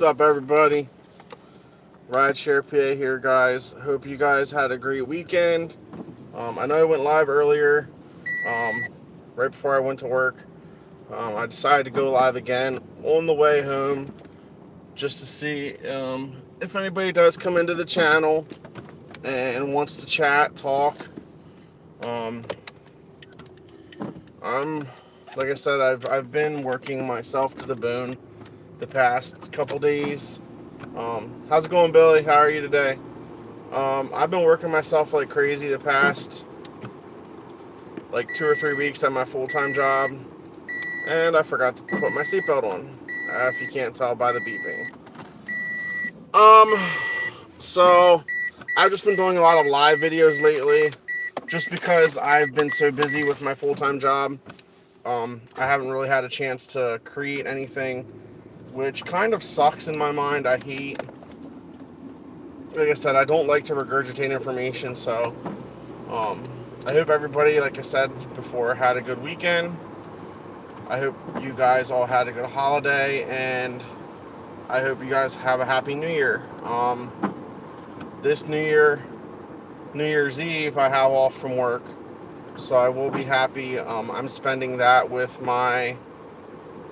What's up, everybody? Rideshare PA here, guys. Hope you guys had a great weekend. I know I went live earlier, um, right before I went to work. I decided to go live again on the way home just to see if anybody does come into the channel and wants to chat, talk. Um, I'm, like I said, I've been working myself to the bone the past couple days. How's it going, Billy? How are you today? I've been working myself like crazy the past like 2 or 3 weeks at my full-time job, and I forgot to put my seatbelt on. If you can't tell by the beeping. So I've just been doing a lot of live videos lately, just because I've been so busy with my full-time job. I haven't really had a chance to create anything, which kind of sucks in my mind. Like I said, I don't like to regurgitate information, so um, I hope everybody, like I said before, had a good weekend. I hope you guys all had a good holiday, and I hope you guys have a happy New Year. This New Year's Eve, I have off from work, so I will be happy. I'm spending that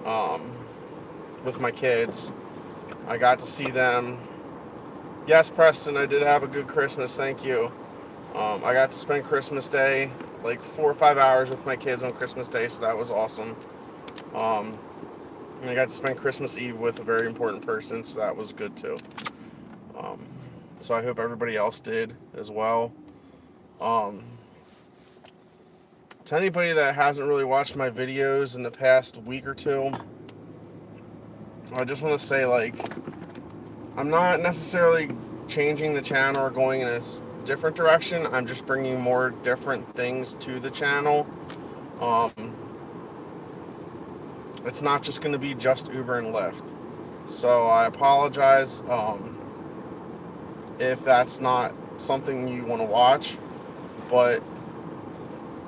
um, with my kids. I got to see them. Yes, Preston, I did have a good Christmas. Thank you. I got to spend Christmas Day, like 4 or 5 hours with my kids on Christmas Day, so that was awesome. And I got to spend Christmas Eve with a very important person, so that was good too. Um, so I hope everybody else did as well. Um, to anybody that hasn't really watched my videos in the past week or two, I just want to say, like, I'm not necessarily changing the channel or going in a different direction. I'm just bringing more different things to the channel. Um, it's not just going to be just Uber and Lyft. So I apologize if that's not something you want to watch. But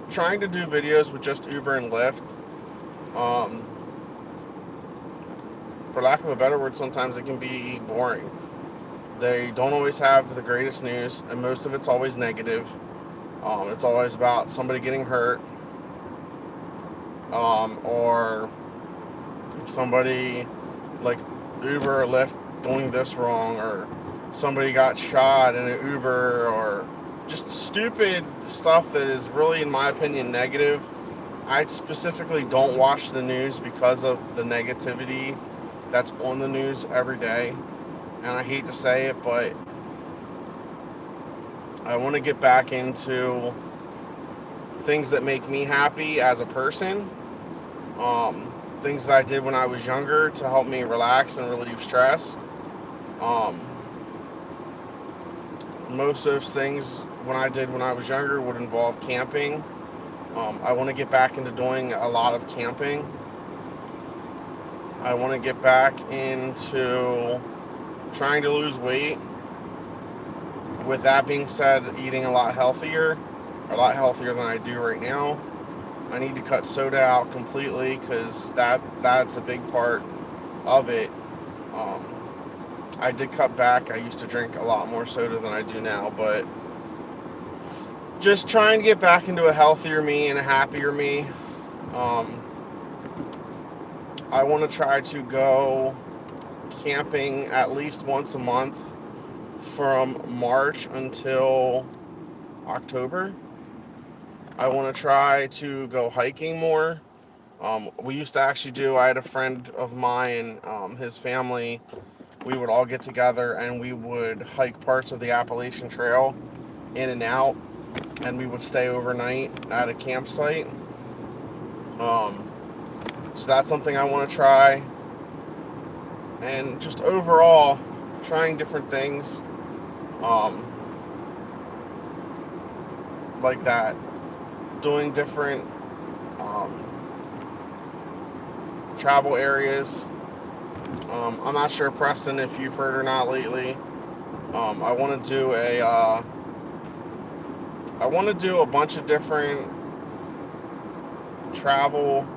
trying to do videos with just Uber and Lyft, um, for lack of a better word, sometimes it can be boring. They don't always have the greatest news, and most of it's always negative. It's always about somebody getting hurt, or somebody like Uber or Lyft doing this wrong, or somebody got shot in an Uber, or just stupid stuff that is really, in my opinion, negative. I specifically don't watch the news because of the negativity that's on the news every day. And I hate to say it, but I want to get back into things that make me happy as a person. Things that I did when I was younger to help me relax and relieve stress. Um, Most of those things when I did when I was younger would involve camping. I want to get back into doing a lot of camping. I want to get back into trying to lose weight. With that being said, eating a lot healthier than I do right now. I need to cut soda out completely because that's a big part of it. Um, I did cut back. I used to drink a lot more soda than I do now, but just trying to get back into a healthier me and a happier me. Um, I want to try to go camping at least once a month from March until October. I want to try to go hiking more. We used to actually I had a friend of mine, his family, we would all get together and we would hike parts of the Appalachian Trail in and out, and we would stay overnight at a campsite. So that's something I want to try. And just overall, trying different things um, like that. Doing different travel areas. I'm not sure, Preston, if you've heard or not lately. I want to do a bunch of different travel,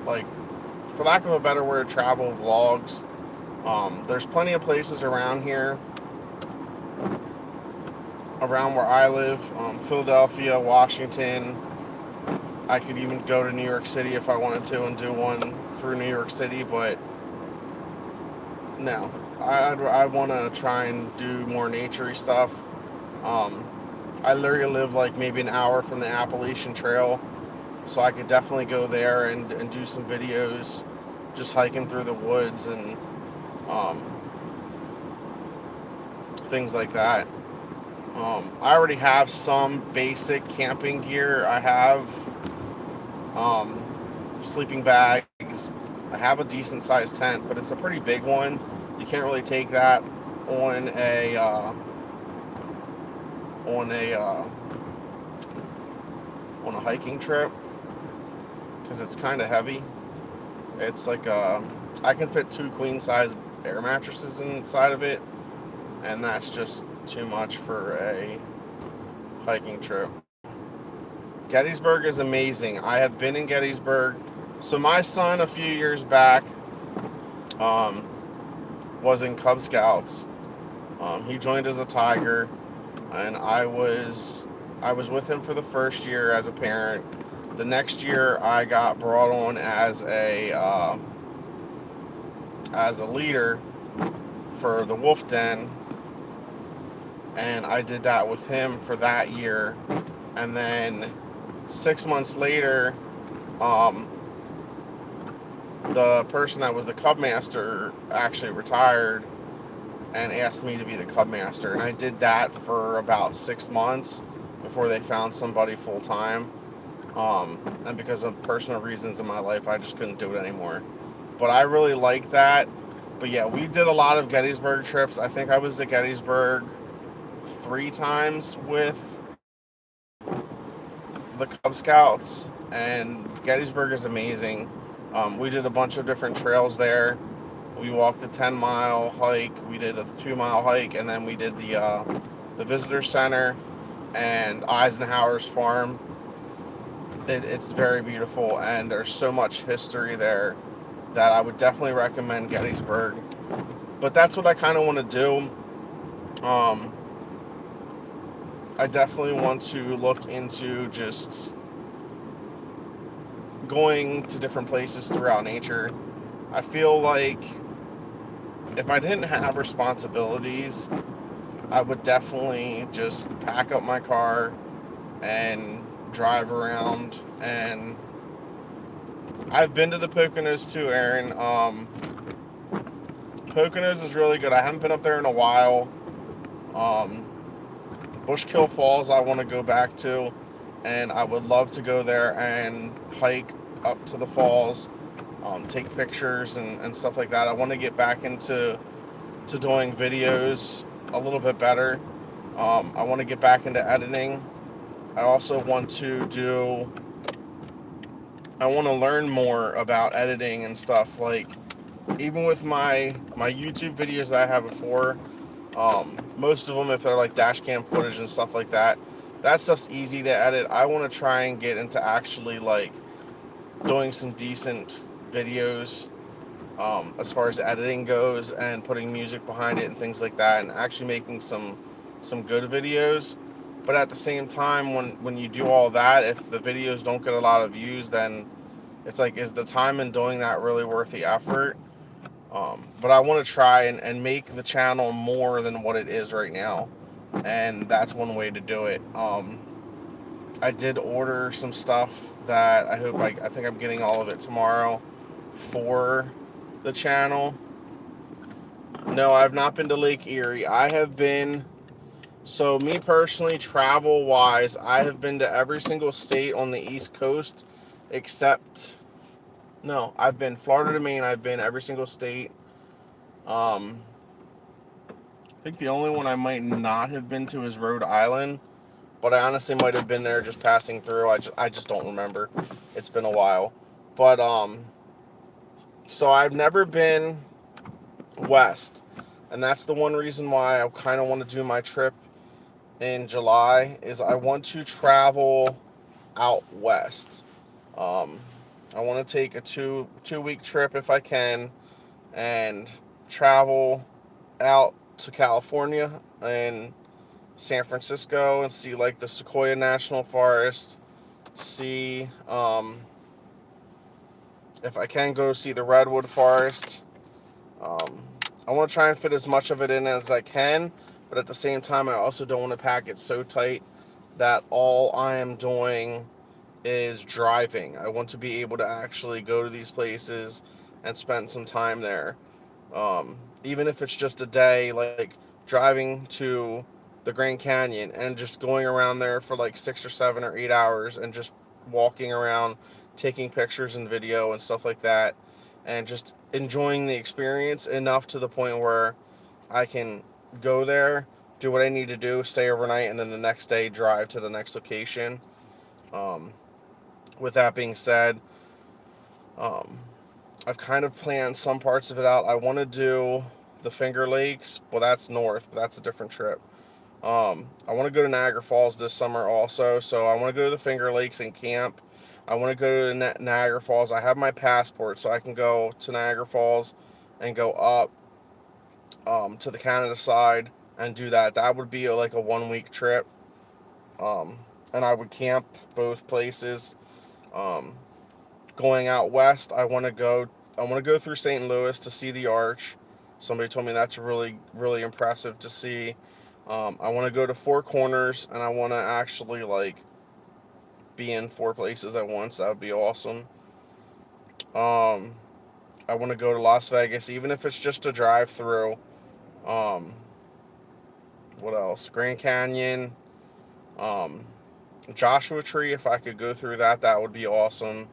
like for lack of a better word, travel vlogs. There's plenty of places around here, around where I live, Philadelphia, Washington. I could even go to New York City if I wanted to and do one through New York City, but no. I want to try and do more naturey stuff. Um, I literally live like maybe an hour from the Appalachian Trail, so I could definitely go there and do some videos just hiking through the woods and um, things like that. I already have some basic camping gear. I have sleeping bags. I have a decent sized tent, but it's a pretty big one. You can't really take that on on a uh, on a hiking trip because it's kind of heavy. It's like I can fit 2 queen size air mattresses inside of it, and that's just too much for a hiking trip. Gettysburg is amazing. I have been in Gettysburg. So my son a few years back um, was in Cub Scouts. He joined as a Tiger, and I was with him for the first year as a parent. The next year, I got brought on as a leader for the Wolf Den, and I did that with him for that year. And then 6 months later, um, the person that was the Cubmaster actually retired and asked me to be the Cubmaster, and I did that for about 6 months before they found somebody full time. And because of personal reasons in my life, I just couldn't do it anymore. But I really like that. But yeah, we did a lot of Gettysburg trips. I think I was to Gettysburg 3 times with the Cub Scouts, and Gettysburg is amazing. We did a bunch of different trails there. We walked a 10-mile hike, we did a 2-mile hike, and then we did the visitor center and Eisenhower's farm. It's very beautiful, and there's so much history there that I would definitely recommend Gettysburg. But that's what I kind of want to do. I definitely want to look into just going to different places throughout nature. I feel like if I didn't have responsibilities, I would definitely just pack up my car and drive around. And I've been to the Poconos too, Aaron. Poconos is really good. I haven't been up there in a while. Bushkill Falls I want to go back to, and I would love to go there and hike up to the falls, take pictures and stuff like that. I want to get back into doing videos a little bit better. I want to get back into editing. I also want to learn more about editing and stuff. Like, even with my YouTube videos that I have before, most of them, if they're like dash cam footage and stuff like that, that stuff's easy to edit. I want to try and get into actually like doing some decent videos, as far as editing goes, and putting music behind it and things like that, and actually making some good videos. But at the same time, when you do all that, if the videos don't get a lot of views, then it's like, is the time in doing that really worth the effort? But I want to try and make the channel more than what it is right now, and that's one way to do it. I did order some stuff that I think I'm getting all of it tomorrow for the channel. No, I've not been to Lake Erie. I have been, so me personally, travel wise, I have been to every single state on the East Coast except, no, I've been Florida to Maine. I've been every single state. I think the only one I might not have been to is Rhode Island, but I honestly might have been there just passing through. I just don't remember. It's been a while. But so I've never been west, and that's the one reason why I kind of want to do my trip in July, is I want to travel out west. I want to take a two week trip if I can, and travel out to California and San Francisco and see like the Sequoia National Forest. See if I can go see the Redwood Forest. Um, I want to try and fit as much of it in as I can, but at the same time, I also don't want to pack it so tight that all I am doing is driving. I want to be able to actually go to these places and spend some time there. Even if it's just a day, like driving to the Grand Canyon and just going around there for like 6 or 7 or 8 hours and just walking around, taking pictures and video and stuff like that, and just enjoying the experience enough to the point where I can go there, do what I need to do, stay overnight, and then the next day drive to the next location. Um, with that being said, um, I've kind of planned some parts of it out. I want to do the Finger Lakes. Well, that's north, but that's a different trip. I want to go to Niagara Falls this summer also, so I want to go to the Finger Lakes and camp. I want to go to Niagara Falls. I have my passport, so I can go to Niagara Falls and go up to the Canada side and do that. That would be like a 1 week trip, um, and I would camp both places. Um, Going out west, I want to go. I want to go through St. Louis to see the Arch. Somebody told me that's really really impressive to see. I want to go to Four Corners, and I want to actually like be in four places at once. That would be awesome. Um, I want to go to Las Vegas, even if it's just a drive through. Um, what else? Grand Canyon, um, Joshua Tree. If I could go through that, that would be awesome.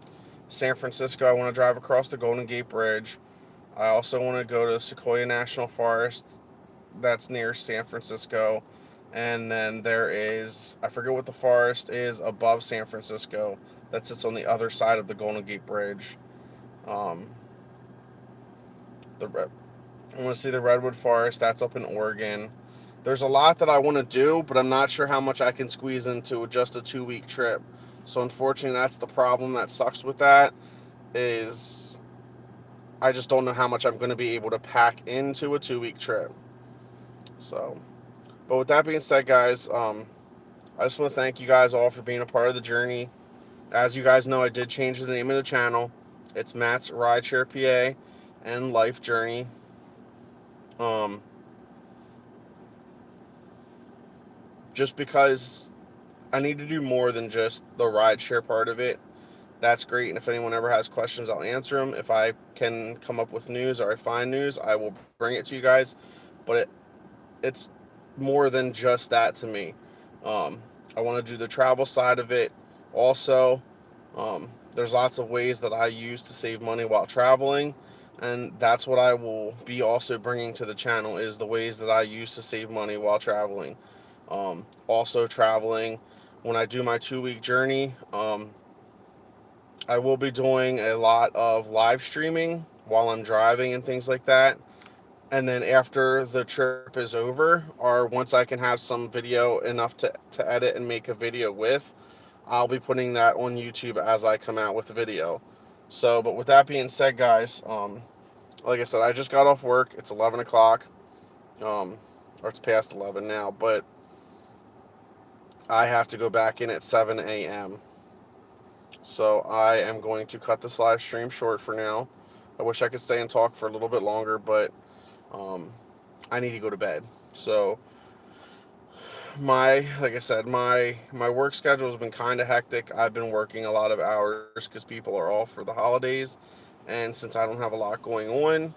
San Francisco, I want to drive across the Golden Gate Bridge. I also want to go to Sequoia National Forest, that's near San Francisco. And then there is, I forget what the forest is above San Francisco that sits on the other side of the Golden Gate Bridge. Um, the I want to see the Redwood Forest, that's up in Oregon. There's a lot that I want to do, but I'm not sure how much I can squeeze into just a 2 week trip. So unfortunately, that's the problem that sucks with that is I just don't know how much I'm going to be able to pack into a 2 week trip. So, but with that being said, guys, I just want to thank you guys all for being a part of the journey. As you guys know, I did change the name of the channel. It's Matt's Rideshare PA and Life Journey. Um, just because I need to do more than just the rideshare part of it. That's great. And if anyone ever has questions, I'll answer them. If I can come up with news or I find news, I will bring it to you guys. But it's more than just that to me. Um, I want to do the travel side of it. Also, there's lots of ways that I use to save money while traveling, and that's what I will be also bringing to the channel is the ways that I use to save money while traveling. Also traveling, when I do my 2 week journey, I will be doing a lot of live streaming while I'm driving and things like that. And then after the trip is over, or once I can have some video enough to edit and make a video with, I'll be putting that on YouTube as I come out with the video. So, but with that being said, guys, like I said, I just got off work. It's 11 o'clock, um, or it's past 11 now, but I have to go back in at 7 a.m. So I am going to cut this live stream short for now. I wish I could stay and talk for a little bit longer, but um, I need to go to bed. So like I said, my work schedule has been kind of hectic. I've been working a lot of hours because people are off for the holidays, and since I don't have a lot going on,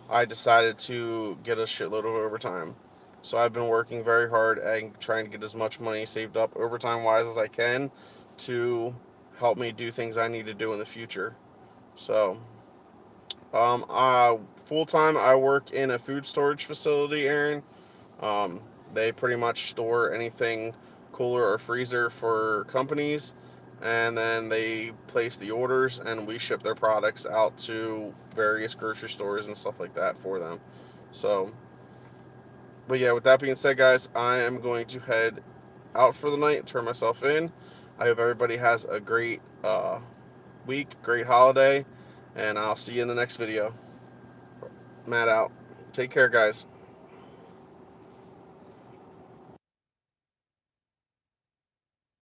I decided to get a shitload of overtime. So I've been working very hard and trying to get as much money saved up overtime wise as I can to help me do things I need to do in the future. So, full time I work in a food storage facility, Aaron. Um, they pretty much store anything cooler or freezer for companies, and then they place the orders, and we ship their products out to various grocery stores and stuff like that for them. So, but yeah, with that being said, guys, I am going to head out for the night, turn myself in. I hope everybody has a great week, great holiday, and I'll see you in the next video. Matt out. Take care, guys.